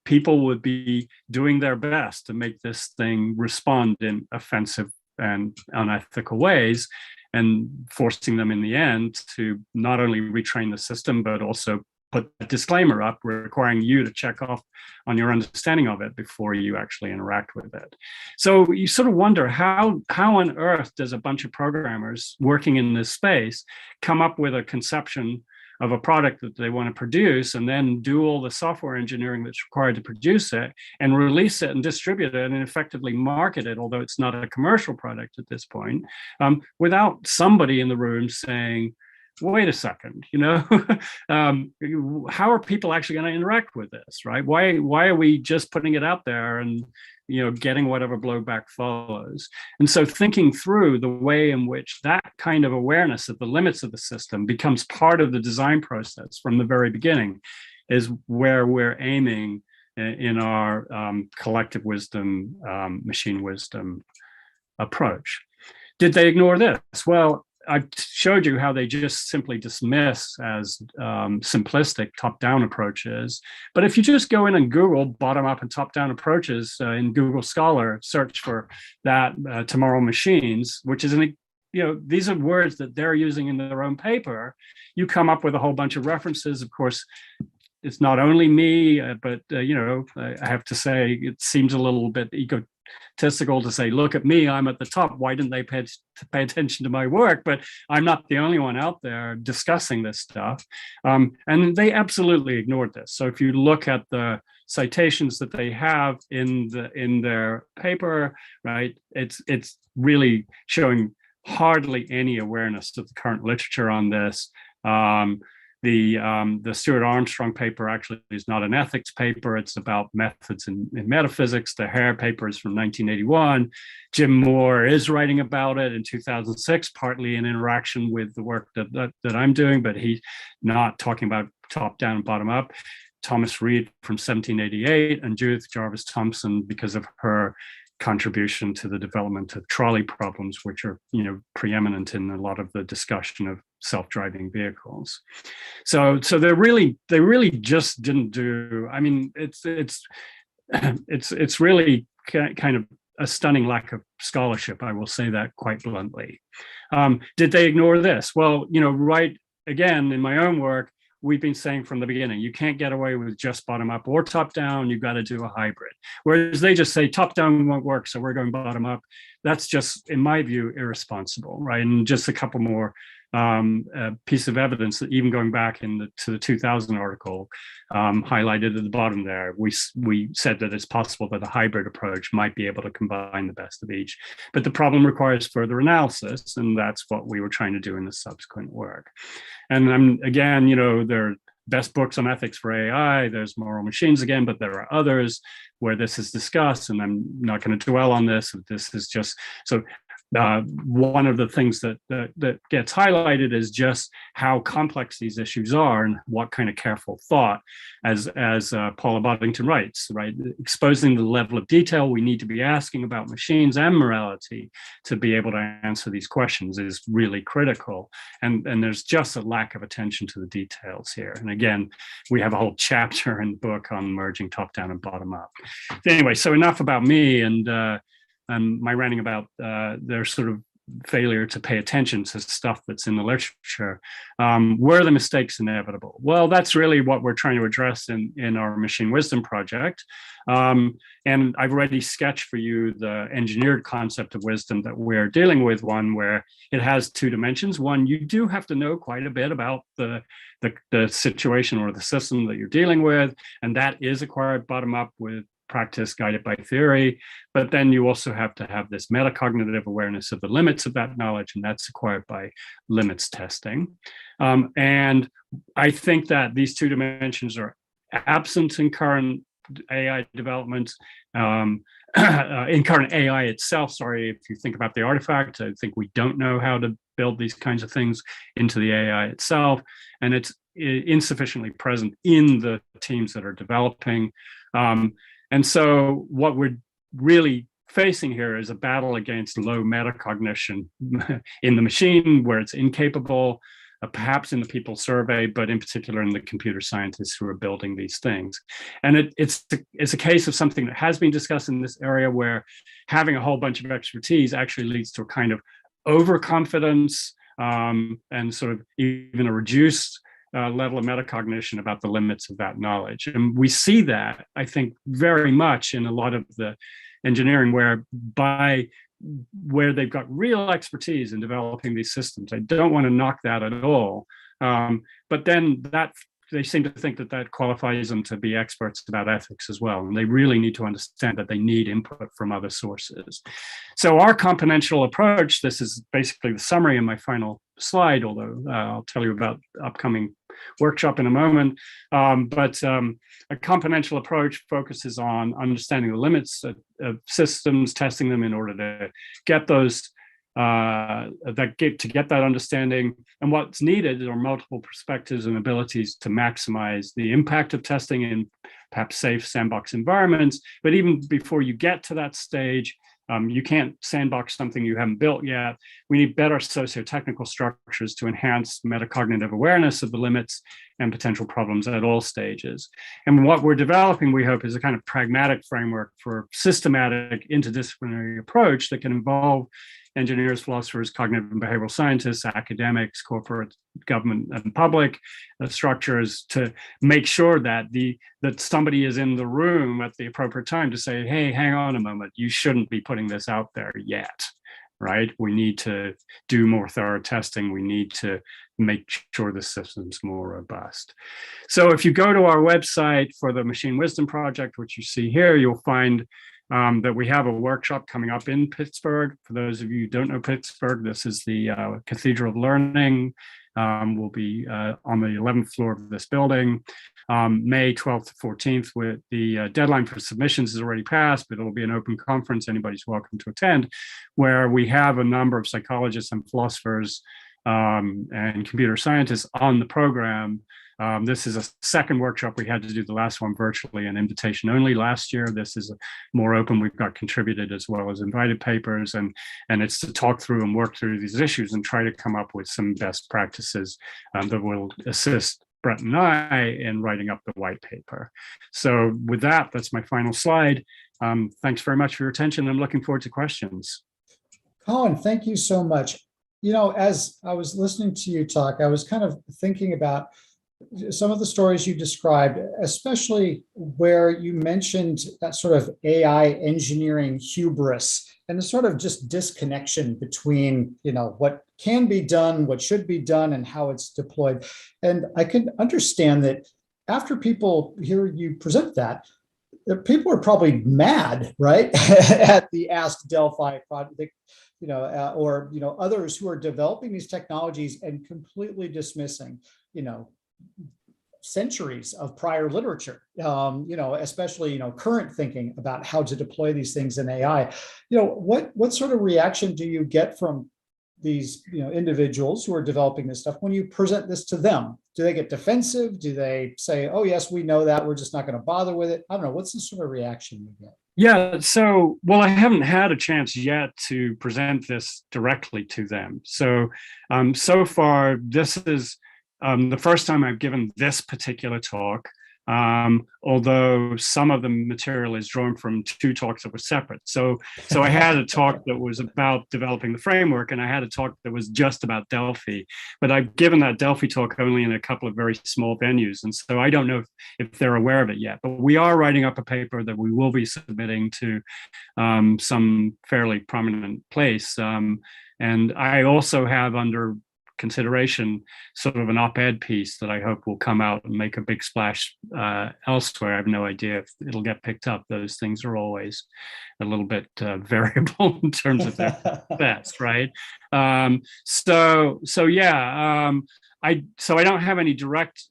people would be doing their best to make this thing respond in offensive and unethical ways, and forcing them in the end to not only retrain the system, but also put a disclaimer up requiring you to check off on your understanding of it before you actually interact with it. So you sort of wonder how on earth does a bunch of programmers working in this space come up with a conception of a product that they want to produce and then do all the software engineering that's required to produce it and release it and distribute it and effectively market it, although it's not a commercial product at this point, without somebody in the room saying, wait a second, how are people actually going to interact with this, right? Why are we just putting it out there and getting whatever blowback follows? And so thinking through the way in which that kind of awareness of the limits of the system becomes part of the design process from the very beginning is where we're aiming in our collective wisdom, machine wisdom approach. Did they ignore this? Well, I showed you how they just simply dismiss as simplistic top-down approaches. But if you just go in and Google bottom-up and top-down approaches in Google Scholar, search for that tomorrow machines, which is these are words that they're using in their own paper. You come up with a whole bunch of references. Of course, it's not only me, but I have to say it seems a little bit egotistical to say, look at me, I'm at the top. Why didn't they pay attention to my work? But I'm not the only one out there discussing this stuff. And they absolutely ignored this. So if you look at the citations that they have in their paper, right, it's really showing hardly any awareness of the current literature on this. The Stuart Armstrong paper actually is not an ethics paper. It's about methods in metaphysics. The Hare paper is from 1981. Jim Moore is writing about it in 2006, partly in interaction with the work that I'm doing, but he's not talking about top down and bottom up. Thomas Reed from 1788 and Judith Jarvis Thompson, because of her contribution to the development of trolley problems, which are preeminent in a lot of the discussion of self-driving vehicles. So they really just didn't do. I mean, it's really kind of a stunning lack of scholarship. I will say that quite bluntly. Did they ignore this? Well, right again in my own work, we've been saying from the beginning, you can't get away with just bottom up or top down. You've got to do a hybrid. Whereas they just say top down won't work, so we're going bottom up. That's just, in my view, irresponsible, right? And just a couple more piece of evidence that even going back to the 2000 article highlighted at the bottom there, we said that it's possible that a hybrid approach might be able to combine the best of each. But the problem requires further analysis, and that's what we were trying to do in the subsequent work. And again, there are best books on ethics for AI. There's Moral Machines again, but there are others where this is discussed, and I'm not going to dwell on this. This is just so. One of the things that gets highlighted is just how complex these issues are and what kind of careful thought, as Paula Boddington writes, right? Exposing the level of detail we need to be asking about machines and morality to be able to answer these questions is really critical. And there's just a lack of attention to the details here. And again, we have a whole chapter in the book on merging top down and bottom up. Anyway, so enough about me and my ranting about their sort of failure to pay attention to stuff that's in the literature. Were the mistakes inevitable? Well, that's really what we're trying to address in our machine wisdom project. And I've already sketched for you the engineered concept of wisdom that we're dealing with, one where it has two dimensions. One, you do have to know quite a bit about the situation or the system that you're dealing with, and that is acquired bottom up with practice guided by theory. But then you also have to have this metacognitive awareness of the limits of that knowledge, and that's acquired by limits testing. And I think that these two dimensions are absent in current AI development, in current AI itself. Sorry, if you think about the artifact, I think we don't know how to build these kinds of things into the AI itself, and it's insufficiently present in the teams that are developing. And so what we're really facing here is a battle against low metacognition in the machine, where it's incapable, perhaps in the people survey, but in particular in the computer scientists who are building these things. And it's a case of something that has been discussed in this area, where having a whole bunch of expertise actually leads to a kind of overconfidence and sort of even a reduced level of metacognition about the limits of that knowledge. And we see that, I think, very much in a lot of the engineering where they've got real expertise in developing these systems. I don't want to knock that at all. But then they seem to think that qualifies them to be experts about ethics as well. And they really need to understand that they need input from other sources. So our componential approach, this is basically the summary in my final slide, although I'll tell you about the upcoming workshop in a moment. But a componential approach focuses on understanding the limits of systems, testing them in order to get those get that understanding. And what's needed are multiple perspectives and abilities to maximize the impact of testing in perhaps safe sandbox environments. But even before you get to that stage, You can't sandbox something you haven't built yet. We need better socio-technical structures to enhance metacognitive awareness of the limits and potential problems at all stages. And what we're developing, we hope, is a kind of pragmatic framework for systematic interdisciplinary approach that can involve engineers, philosophers, cognitive and behavioral scientists, academics, corporate, government, and public structures to make sure that that somebody is in the room at the appropriate time to say, hey, hang on a moment, you shouldn't be putting this out there yet, right? We need to do more thorough testing. We need to make sure the system's more robust. So if you go to our website for the Machine Wisdom Project, which you see here, you'll find that we have a workshop coming up in Pittsburgh. For those of you who don't know Pittsburgh, this is the Cathedral of Learning. We'll be on the 11th floor of this building, May 12th to 14th. With the deadline for submissions is already passed, but it'll be an open conference. Anybody's welcome to attend, where we have a number of psychologists and philosophers and computer scientists on the program. This is a second workshop. We had to do the last one virtually and invitation only last year. This is more open. We've got contributed as well as invited papers, and it's to talk through and work through these issues and try to come up with some best practices that will assist Brett and I in writing up the white paper. So with that, that's my final slide. Thanks very much for your attention. I'm looking forward to questions. Colin, thank you so much. You know, as I was listening to you talk, I was kind of thinking about some of the stories you described, especially where you mentioned that sort of AI engineering hubris and the sort of just disconnection between, you know, what can be done, what should be done, and how it's deployed. And I can understand that after people hear you present that, people are probably mad, right, at the Ask Delphi project, you know, or, you know, others who are developing these technologies and completely dismissing, you know, centuries of prior literature, you know, especially, you know, current thinking about how to deploy these things in AI. You know, what sort of reaction do you get from these, you know, individuals who are developing this stuff when you present this to them? Do they get defensive? Do they say, oh, yes, we know that, we're just not going to bother with it? I don't know. What's the sort of reaction you get? Yeah, so, well, I haven't had a chance yet to present this directly to them. So, so far, this is the first time I've given this particular talk, although some of the material is drawn from two talks that were separate. So I had a talk that was about developing the framework, and I had a talk that was just about Delphi. But I've given that Delphi talk only in a couple of very small venues, and so I don't know if they're aware of it yet. But we are writing up a paper that we will be submitting to some fairly prominent place. And I also have under consideration sort of an op-ed piece that I hope will come out and make a big splash elsewhere. I have no idea if it'll get picked up. Those things are always a little bit variable in terms of their best, right? So yeah, I don't have any direct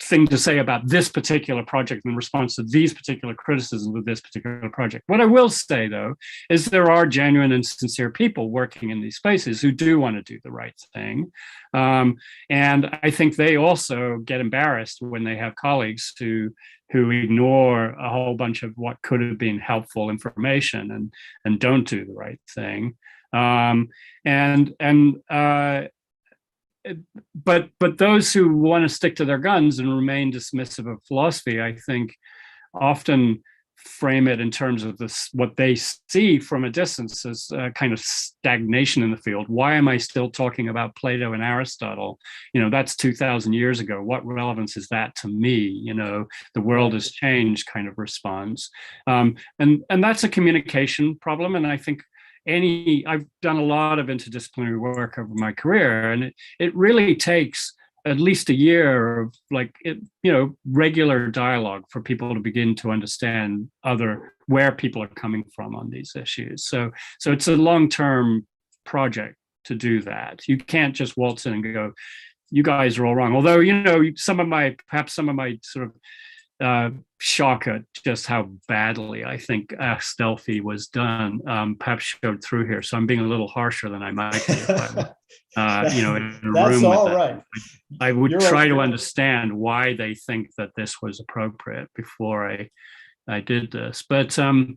thing to say about this particular project in response to these particular criticisms of this particular project. What I will say, though, is there are genuine and sincere people working in these spaces who do want to do the right thing. And I think they also get embarrassed when they have colleagues who ignore a whole bunch of what could have been helpful information and don't do the right thing. But those who want to stick to their guns and remain dismissive of philosophy, I think, often frame it in terms of this, what they see from a distance as a kind of stagnation in the field. Why am I still talking about Plato and Aristotle? You know, that's 2,000 years ago. What relevance is that to me? You know, the world has changed kind of response. And that's a communication problem. And I think I've done a lot of interdisciplinary work over my career, and it really takes at least a year of regular dialogue for people to begin to understand where people are coming from on these issues. So it's a long-term project to do that. You can't just waltz in and go, you guys are all wrong. Although, you know, some of my sort of shock at just how badly I think Ask Delphi was done, perhaps showed through here. So I'm being a little harsher than I might be if I'm, in a That's room all with right. I would You're try okay. to understand why they think that this was appropriate before I did this. But so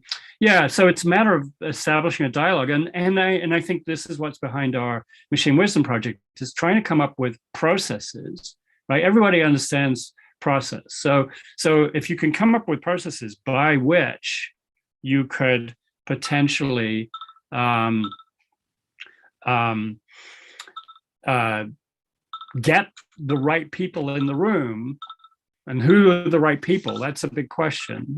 it's a matter of establishing a dialogue, and I think this is what's behind our machine wisdom project, is trying to come up with processes. Right, everybody understands process. So if you can come up with processes by which you could potentially get the right people in the room. And who are the right people? That's a big question.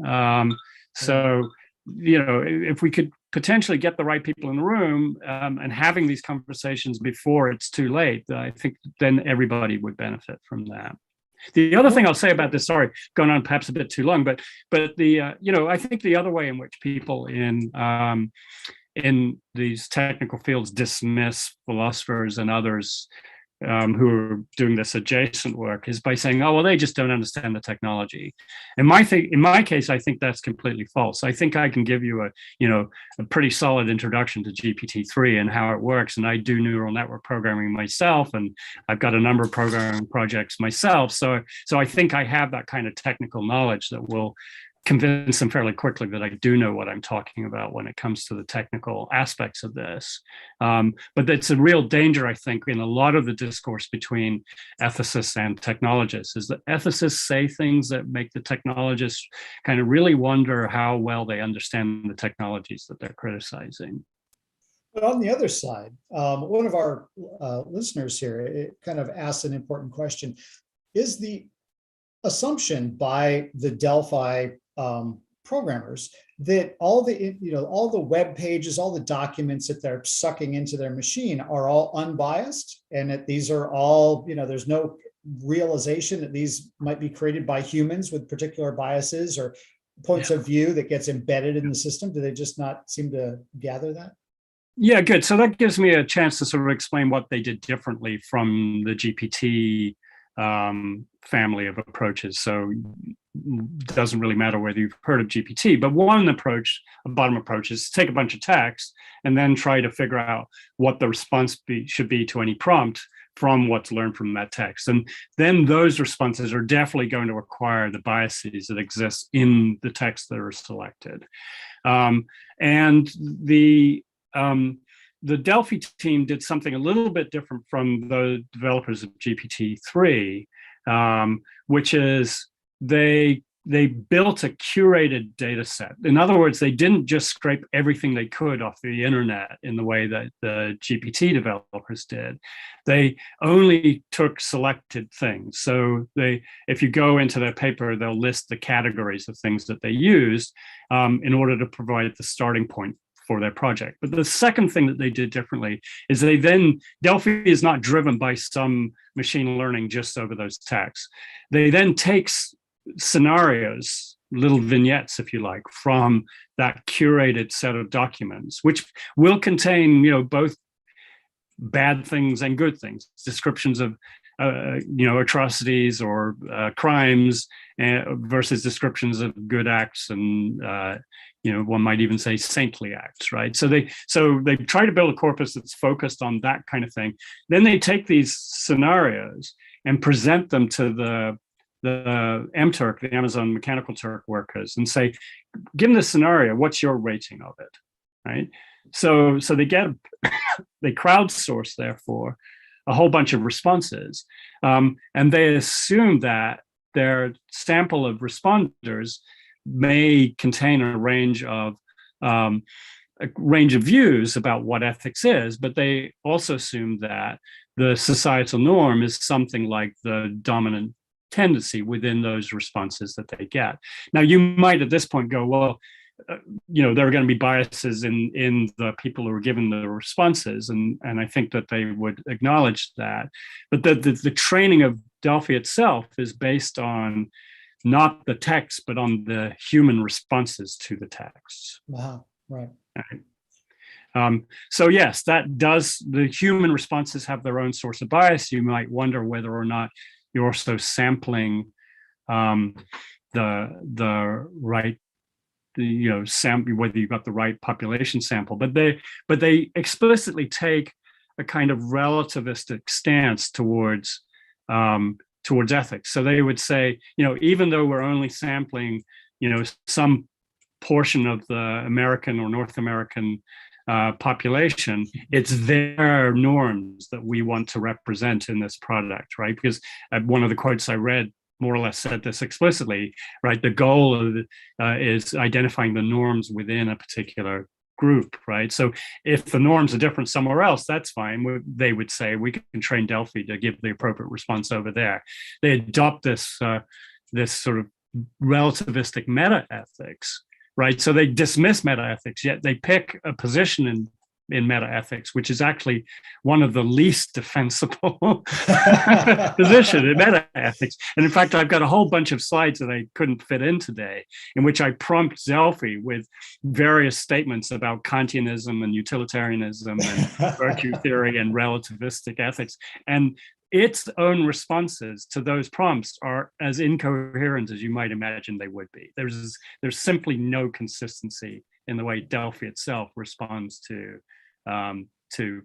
If we could potentially get the right people in the room and having these conversations before it's too late, I think then everybody would benefit from that. The other thing I'll say about this, sorry, going on perhaps a bit too long, but I think the other way in which people in these technical fields dismiss philosophers and others who are doing this adjacent work is by saying, oh, well, they just don't understand the technology. In my case, I think that's completely false. I think I can give you a pretty solid introduction to GPT-3 and how it works. And I do neural network programming myself, and I've got a number of programming projects myself. So I think I have that kind of technical knowledge that will convince them fairly quickly that I do know what I'm talking about when it comes to the technical aspects of this. But it's a real danger, I think, in a lot of the discourse between ethicists and technologists, is that ethicists say things that make the technologists kind of really wonder how well they understand the technologies that they're criticizing. But on the other side, one of our listeners here, it kind of asked an important question. Is the assumption by the Delphi programmers that all the web pages, all the documents that they're sucking into their machine are all unbiased, and that these are all, there's no realization that these might be created by humans with particular biases or points of view that gets embedded in the system? Do they just not seem to gather that? Yeah, good. So that gives me a chance to sort of explain what they did differently from the GPT family of approaches. So it doesn't really matter whether you've heard of GPT, but one approach, a bottom approach, is to take a bunch of text and then try to figure out what the response should be to any prompt from what's learned from that text. And then those responses are definitely going to acquire the biases that exist in the text that are selected. And the Delphi team did something a little bit different from the developers of GPT-3, which is they built a curated data set. In other words, they didn't just scrape everything they could off the internet in the way that the GPT developers did. They only took selected things. So if you go into their paper, they'll list the categories of things that they used in order to provide the starting point for their project. But the second thing that they did differently is Delphi is not driven by some machine learning just over those texts. They then take scenarios, little vignettes, if you like, from that curated set of documents, which will contain, both bad things and good things, descriptions of atrocities or crimes versus descriptions of good acts and one might even say saintly acts, right? So they try to build a corpus that's focused on that kind of thing. Then they take these scenarios and present them to the MTurk, the Amazon Mechanical Turk workers, and say, given this scenario, what's your rating of it, right? So they crowdsource, therefore, a whole bunch of responses, and they assume that their sample of responders may contain a range of views about what ethics is, but they also assume that the societal norm is something like the dominant tendency within those responses that they get. Now, you might at this point go, well, there are going to be biases in the people who are given the responses, and I think that they would acknowledge that. But the training of Delphi itself is based on not the text, but on the human responses to the texts. Wow, right. So yes, the human responses have their own source of bias. You might wonder whether or not you're also sampling the right, sample, whether you've got the right population sample, but they explicitly take a kind of relativistic stance towards ethics. So they would say, even though we're only sampling, some portion of the American or North American population, it's their norms that we want to represent in this product, right? Because one of the quotes I read more or less said this explicitly, right? The goal is identifying the norms within a particular group, right? So if the norms are different somewhere else, that's fine. They would say we can train Delphi to give the appropriate response over there. They adopt this sort of relativistic meta-ethics, right? So they dismiss meta-ethics, yet they pick a position in meta-ethics, which is actually one of the least defensible position in meta-ethics. And in fact, I've got a whole bunch of slides that I couldn't fit in today, in which I prompt Delphi with various statements about Kantianism and utilitarianism and virtue theory and relativistic ethics. And its own responses to those prompts are as incoherent as you might imagine they would be. There's simply no consistency in the way Delphi itself responds to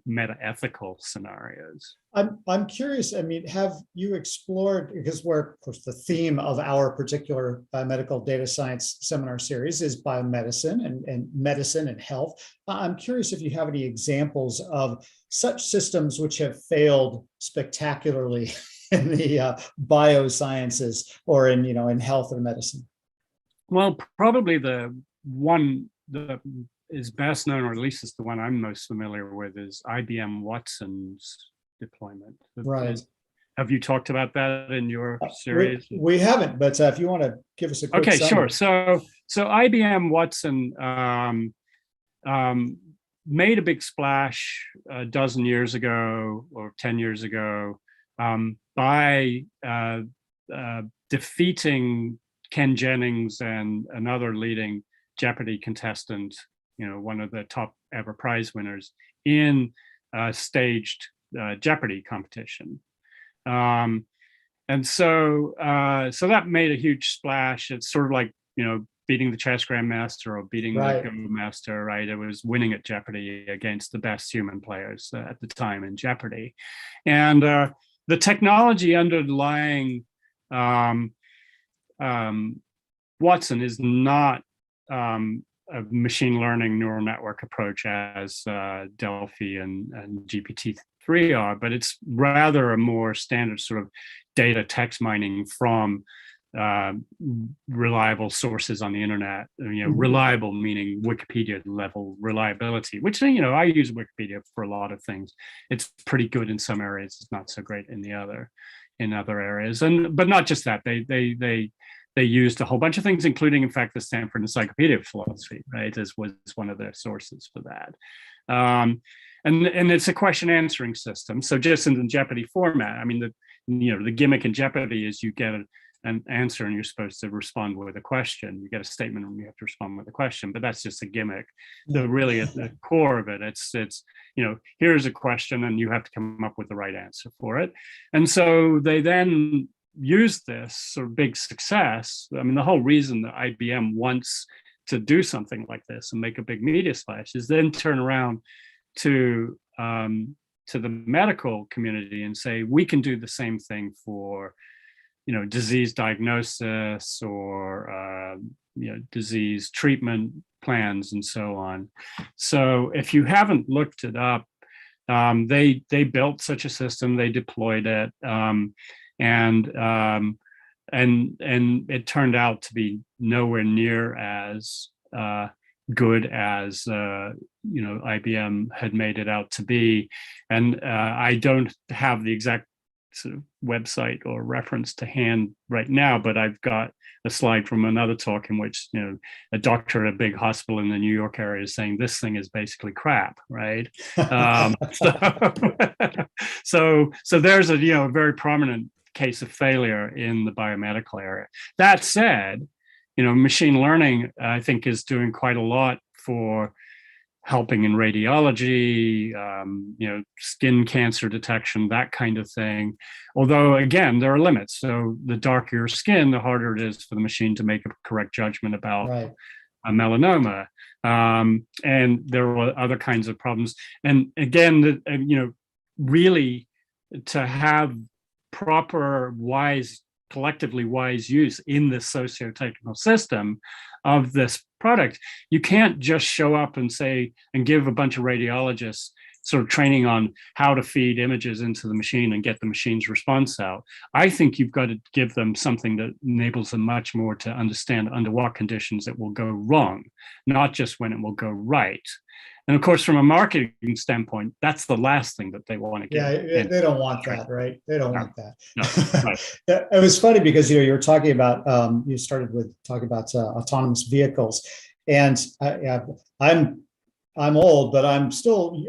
meta-ethical sciences. I'm curious. I mean, have you explored, because we're, of course, the theme of our particular biomedical data science seminar series is biomedicine and medicine and health. I'm curious if you have any examples of such systems which have failed spectacularly in the biosciences or in health or medicine. Well, probably the one that is best known, or at least is the one I'm most familiar with, is IBM Watson's deployment. Right. Have you talked about that in your series? We haven't, but if you want to give us a quick summary. Sure. So IBM Watson made a big splash a dozen years ago or 10 years ago by defeating Ken Jennings and another leading Jeopardy contestant, one of the top ever prize winners, in a staged Jeopardy competition. And so that made a huge splash. It's sort of like, beating the chess grandmaster or beating the Go master, right? It was winning at Jeopardy against the best human players at the time in Jeopardy. And the technology underlying Watson is not a machine learning neural network approach as Delphi and GPT-3 are, but it's rather a more standard sort of data text mining from reliable sources on the internet. Reliable meaning Wikipedia level reliability, which I use Wikipedia for a lot of things. It's pretty good in some areas, it's not so great in other areas. But not just that, they used a whole bunch of things, including, in fact, the Stanford Encyclopedia of Philosophy, right, was one of their sources for that. And it's a question answering system. So just in the Jeopardy format, I mean, the gimmick in Jeopardy is you get an answer and you're supposed to respond with a question. You get a statement and you have to respond with a question, but that's just a gimmick. Really at the core of it, it's here's a question and you have to come up with the right answer for it. And so they then use this sort of big success. I mean, the whole reason that IBM wants to do something like this and make a big media splash is then turn around to the medical community and say, we can do the same thing for disease diagnosis or disease treatment plans and so on. So if you haven't looked it up, they built such a system, they deployed it, and it turned out to be nowhere near as good as IBM had made it out to be. And I don't have the exact sort of website or reference to hand right now, but I've got a slide from another talk in which a doctor at a big hospital in the New York area is saying this thing is basically crap, right? So there's a very prominent case of failure in the biomedical area. That said, machine learning, I think, is doing quite a lot for helping in radiology, skin cancer detection, that kind of thing. Although, again, there are limits. So the darker your skin, the harder it is for the machine to make a correct judgment about a melanoma. And there are other kinds of problems. And again, really to have proper, collectively wise use in this socio-technical system of this product, you can't just show up and say, and give a bunch of radiologists sort of training on how to feed images into the machine and get the machine's response out. I think you've got to give them something that enables them much more to understand under what conditions it will go wrong, not just when it will go right. And of course, from a marketing standpoint, that's the last thing that they want to get. Yeah, they don't want that, right? They don't want that. No, right. It was funny because you were talking about you started with talking about autonomous vehicles, and I'm old, but I'm still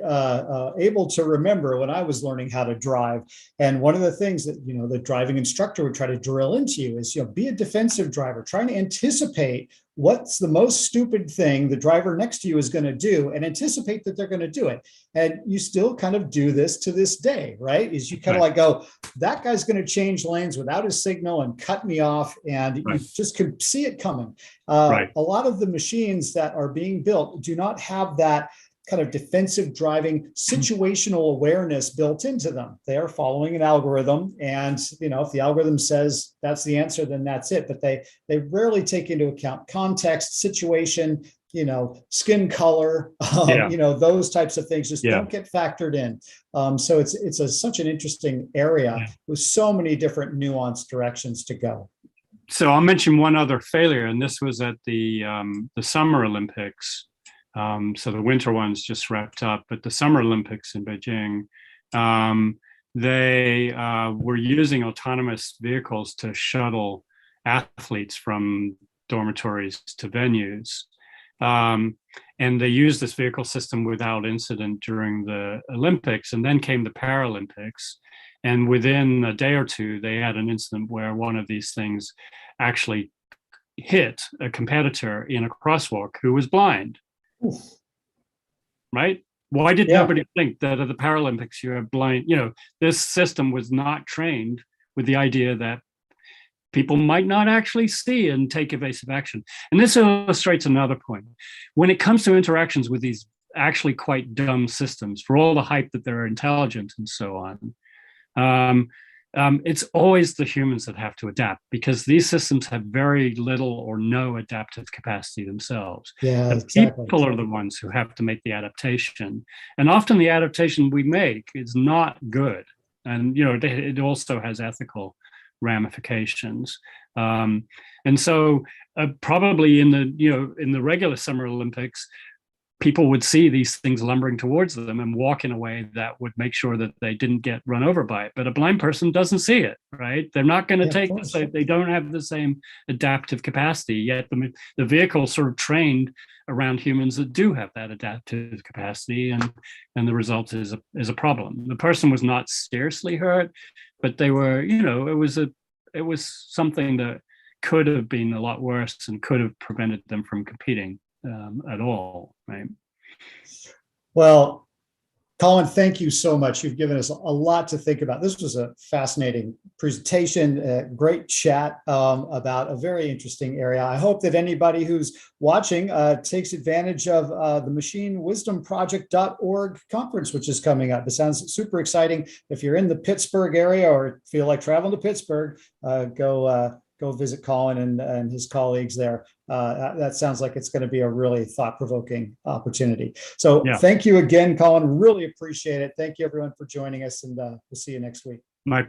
able to remember when I was learning how to drive. And one of the things that the driving instructor would try to drill into you is be a defensive driver, trying to anticipate what's the most stupid thing the driver next to you is going to do and anticipate that they're going to do it. And you still kind of do this to this day, right? Is you kind of like go, that guy's going to change lanes without his signal and cut me off. And you just can see it coming. A lot of the machines that are being built do not have that kind of defensive driving situational awareness built into them. They are following an algorithm, and if the algorithm says that's the answer, then that's it. But they rarely take into account context, situation, skin color, those types of things just don't get factored in. So it's such an interesting area with so many different nuanced directions to go. So I'll mention one other failure, and this was at the Summer Olympics. So the winter ones just wrapped up, but the Summer Olympics in Beijing, they were using autonomous vehicles to shuttle athletes from dormitories to venues. And they used this vehicle system without incident during the Olympics, and then came the Paralympics. And within a day or two, they had an incident where one of these things actually hit a competitor in a crosswalk who was blind. Oof. Right? Why did nobody think that at the Paralympics you have blind? This system was not trained with the idea that people might not actually see and take evasive action. And this illustrates another point. When it comes to interactions with these actually quite dumb systems, for all the hype that they're intelligent and so on, it's always the humans that have to adapt, because these systems have very little or no adaptive capacity themselves. People are the ones who have to make the adaptation. And often the adaptation we make is not good. And, it also has ethical ramifications. And so probably in the regular Summer Olympics, people would see these things lumbering towards them and walk in a way that would make sure that they didn't get run over by it. But a blind person doesn't see it, right? They're not going to take the same, they don't have the same adaptive capacity, yet the vehicle sort of trained around humans that do have that adaptive capacity, and the result is a problem. The person was not seriously hurt, but they were, it was something that could have been a lot worse and could have prevented them from competing at all, right? Well, Colin, thank you so much. You've given us a lot to think about. This was a fascinating presentation, a great chat about a very interesting area. I hope that anybody who's watching takes advantage of the machinewisdomproject.org conference, which is coming up. It sounds super exciting. If you're in the Pittsburgh area or feel like traveling to Pittsburgh, go visit Colin and his colleagues there. That sounds like it's going to be a really thought-provoking opportunity. So thank you again, Colin. Really appreciate it. Thank you, everyone, for joining us, and we'll see you next week. My